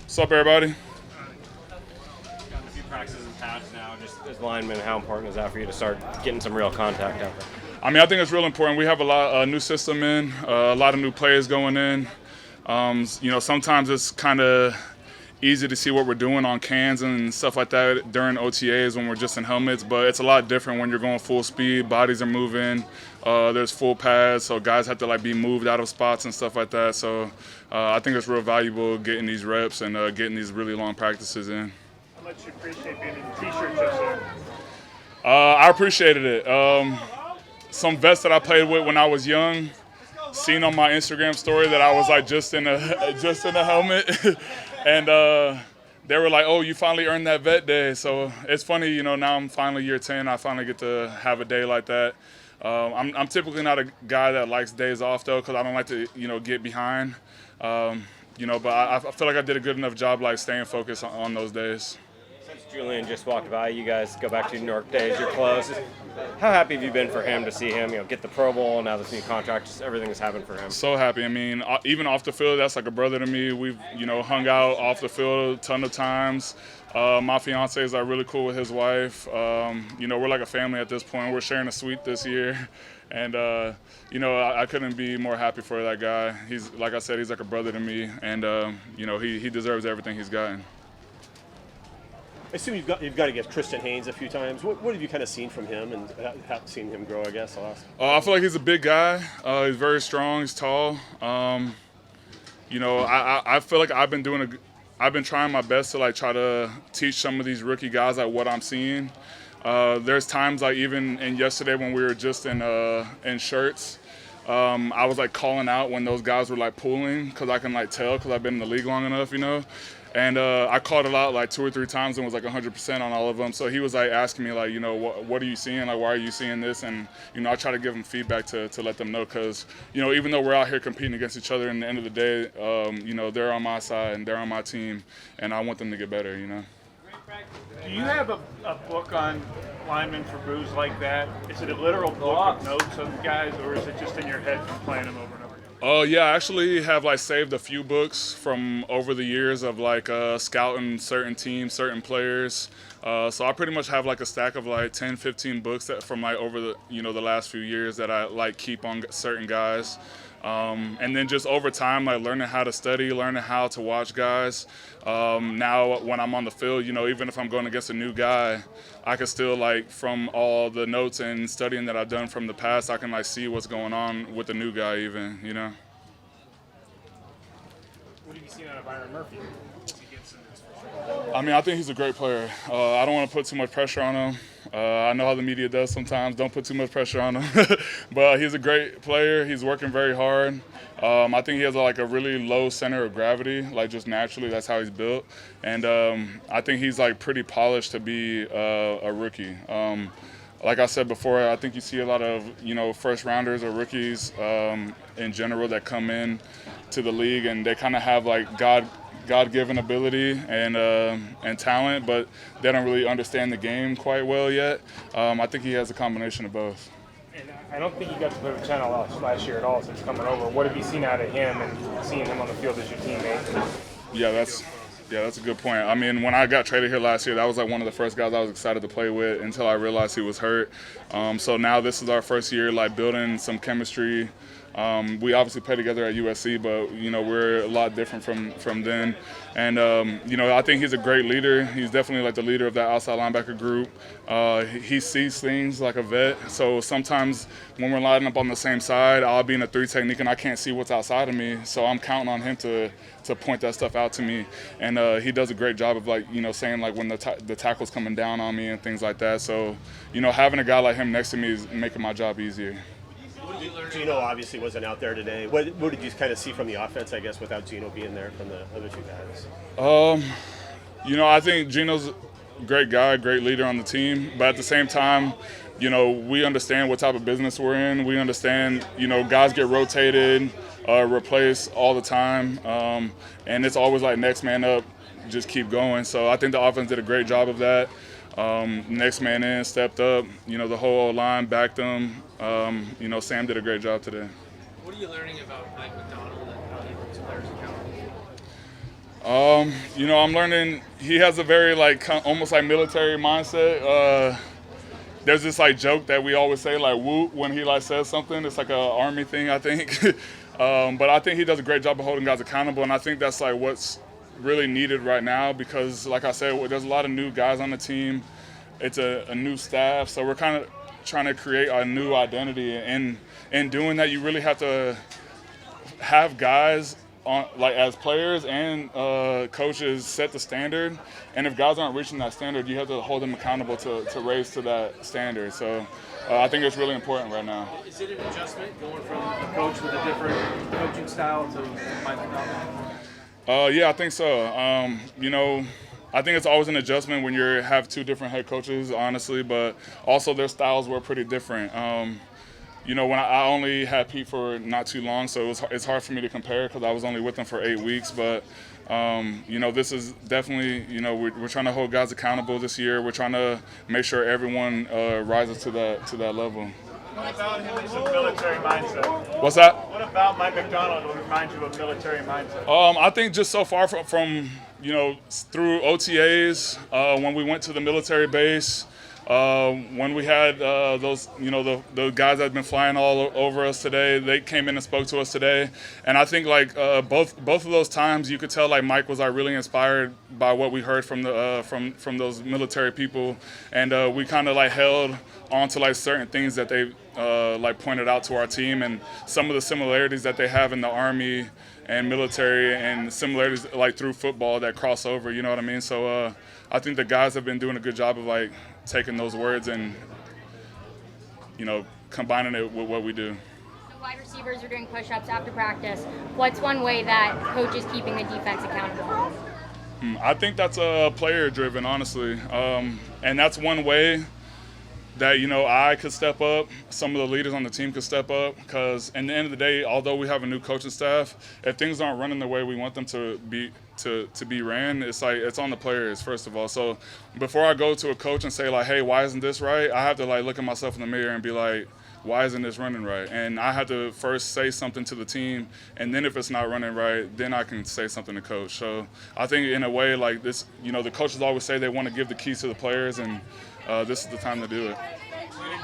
What's up, everybody? Gotten a few practices in pads now. Just as lineman, how important is that for you to start getting some real contact out there? I mean, I think it's real important. We have a lot new system in, a lot of new players going in. Sometimes it's kind of easy to see what we're doing on cans and stuff like that during OTAs when we're just in helmets, but it's a lot different when you're going full speed, bodies are moving, there's full pads, so guys have to be moved out of spots and stuff like that. So I think it's real valuable getting these reps and getting these really long practices in. How much you appreciate being in the t-shirt yesterday? I appreciated it. Some vets that I played with when I was young, seen on my Instagram story that I was just in a helmet, and they were like, "Oh, you finally earned that vet day." So it's funny, now I'm finally year 10. I finally get to have a day like that. I'm typically not a guy that likes days off though, because I don't like to get behind. But I feel like I did a good enough job staying focused on those days. Since Julian just walked by, you guys go back to New York days. You're close. How happy have you been for him to see him, get the Pro Bowl, now this new contract, just everything that's happened for him? So happy. I mean, even off the field, that's like a brother to me. We've, hung out off the field a ton of times. My fiance is really cool with his wife. We're like a family at this point. We're sharing a suite this year. And, I couldn't be more happy for that guy. He's, like I said, he's like a brother to me. And, he deserves everything he's gotten. I assume you've got to get Tristan Haynes a few times. What have you kind of seen from him and have seen him grow, I guess? I feel like he's a big guy. He's very strong. He's tall. I feel like I've been trying my best to try to teach some of these rookie guys what I'm seeing. There's times even in yesterday when we were just in shirts, I was calling out when those guys were pulling because I can tell because I've been in the league long enough, And I called it out 2 or 3 times and was 100% on all of them. So he was asking me what are you seeing? Why are you seeing this? And I try to give him feedback to let them know because even though we're out here competing against each other, in the end of the day, they're on my side and they're on my team, and I want them to get better. Do you have a book on linemen for booze like that? Is it a literal book of notes of guys, or is it just in your head from playing them over and over again? Oh yeah, I actually have saved a few books from over the years of scouting certain teams, certain players. So I pretty much have a stack of 10, 15 books that from over the the last few years that I keep on certain guys. And then just over time, learning how to study, learning how to watch guys. Now when I'm on the field, even if I'm going against a new guy, I can still from all the notes and studying that I've done from the past, I can see what's going on with the new guy even, What have you seen out of Byron Murphy? I mean, I think he's a great player. I don't want to put too much pressure on him. I know how the media does sometimes. Don't put too much pressure on him. But he's a great player. He's working very hard. I think he has a really low center of gravity, just naturally. That's how he's built. And I think he's pretty polished to be a rookie. Like I said before, I think you see a lot of first rounders or rookies in general that come in to the league and they kind of have God-given ability and talent, but they don't really understand the game quite well yet. I think he has a combination of both. And I don't think you got to play with Channel last year at all since coming over. What have you seen out of him and seeing him on the field as your teammate? Yeah, that's a good point. I mean, when I got traded here last year, that was one of the first guys I was excited to play with until I realized he was hurt. So now this is our first year building some chemistry. We obviously play together at USC, but we're a lot different from then. And I think he's a great leader. He's definitely the leader of that outside linebacker group. He sees things like a vet. So sometimes when we're lining up on the same side, I'll be in a 3 technique and I can't see what's outside of me. So I'm counting on him to point that stuff out to me. And he does a great job of saying when the tackle's coming down on me and things like that. So having a guy like him next to me is making my job easier. Gino obviously wasn't out there today. What did you kind of see from the offense, I guess, without Gino being there from the other 2 guys? I think Gino's a great guy, great leader on the team. But at the same time, we understand what type of business we're in. We understand, guys get rotated, replaced all the time. And it's always next man up, just keep going. So I think the offense did a great job of that. Next man in, stepped up. The whole line backed them. Sam did a great job today. What are you learning about Mike Macdonald and how he works players accountable? I'm learning he has a very almost like military mindset. There's this joke that we always say whoop when he says something. It's like a army thing, I think. But I think he does a great job of holding guys accountable, and I think that's what's really needed right now because, like I said, there's a lot of new guys on the team. It's a new staff, so we're kind of trying to create a new identity. And in doing that, you really have to have guys on, as players and coaches set the standard. And if guys aren't reaching that standard, you have to hold them accountable to raise to that standard. So I think it's really important right now. Is it an adjustment going from a coach with a different coaching style to Mike Macdonald? Yeah, I think so. I think it's always an adjustment when you have two different head coaches, honestly, but also their styles were pretty different. When I only had Pete for not too long, so it's hard for me to compare because I was only with him for 8 weeks. But, this is definitely, we're trying to hold guys accountable this year. We're trying to make sure everyone rises to that level. What about him as a military mindset? What's that? What about Mike Macdonald will remind you of military mindset? I think just so far from through OTAs, when we went to the military base, when we had those, the guys that have been flying all over us today, they came in and spoke to us today. And I think both of those times you could tell Mike was really inspired by what we heard from the from those military people. And we kind of held on to certain things that they pointed out to our team and some of the similarities that they have in the Army and military and similarities through football that cross over, you know what I mean? So I think the guys have been doing a good job of taking those words and combining it with what we do. The wide receivers are doing push-ups after practice. What's one way that coach is keeping the defense accountable? I think that's player driven, honestly, and that's one way that I could step up, some of the leaders on the team could step up, because at the end of the day, although we have a new coaching staff, if things aren't running the way we want them to be ran, it's it's on the players first of all. So before I go to a coach and say hey, why isn't this right, I have to look at myself in the mirror and be why isn't this running right? And I have to first say something to the team, and then if it's not running right, then I can say something to coach. So I think in a way this, the coaches always say they want to give the keys to the players, and this is the time to do it.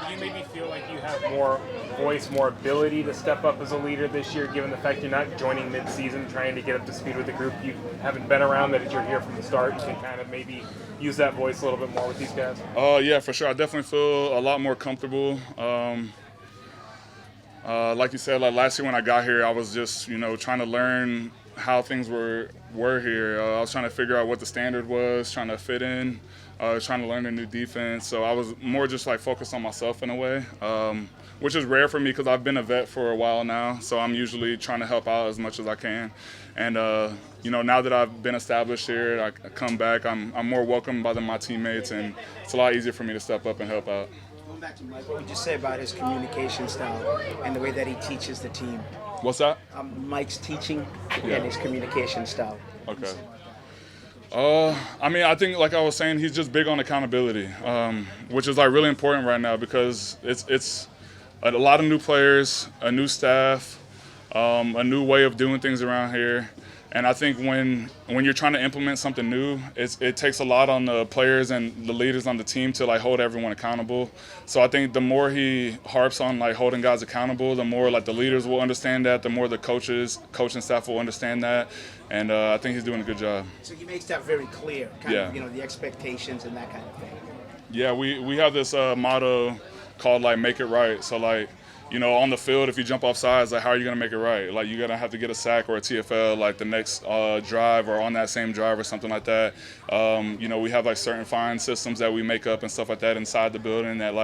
Do you maybe feel like you have more voice, more ability to step up as a leader this year, given the fact you're not joining mid-season, trying to get up to speed with the group you haven't been around, that you're here from the start? You can kind of maybe use that voice a little bit more with these guys? Yeah, for sure. I definitely feel a lot more comfortable. Like you said, last year when I got here, I was just, trying to learn how things were here. I was trying to figure out what the standard was, trying to fit in. Trying to learn a new defense, so I was more just focused on myself in a way, which is rare for me because I've been a vet for a while now. So I'm usually trying to help out as much as I can. And now that I've been established here, I come back. I'm more welcomed by my teammates, and it's a lot easier for me to step up and help out. Going back to Mike, what would you say about his communication style and the way that he teaches the team? What's that? Mike's teaching and his communication style. Okay. I think, like I was saying, he's just big on accountability, which is really important right now because it's a lot of new players, a new staff, a new way of doing things around here. And I think when you're trying to implement something new, it takes a lot on the players and the leaders on the team to hold everyone accountable. So I think the more he harps on holding guys accountable, the more the leaders will understand that, the more the coaching staff will understand that. And I think he's doing a good job. So he makes that very clear, kind of, the expectations and that kind of thing. Yeah, we have this motto called make it right. So on the field, if you jump off sides, how are you going to make it right? You're going to have to get a sack or a TFL the next drive or on that same drive or something like that. We have certain fine systems that we make up and stuff like that inside the building that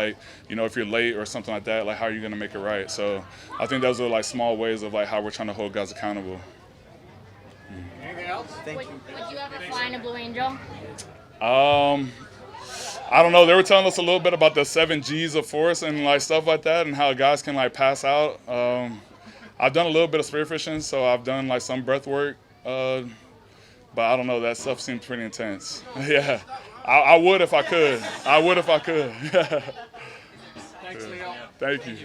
if you're late or something like that, how are you going to make it right? So I think those are small ways of how we're trying to hold guys accountable. Anything else? Thank you. Would you ever fly in a Blue Angel? I don't know. They were telling us a little bit about the 7 G's of force and stuff like that, and how guys can pass out. I've done a little bit of spearfishing, so I've done some breath work, but I don't know. That stuff seems pretty intense. Yeah, I would if I could. Thanks, Leo. Thank you.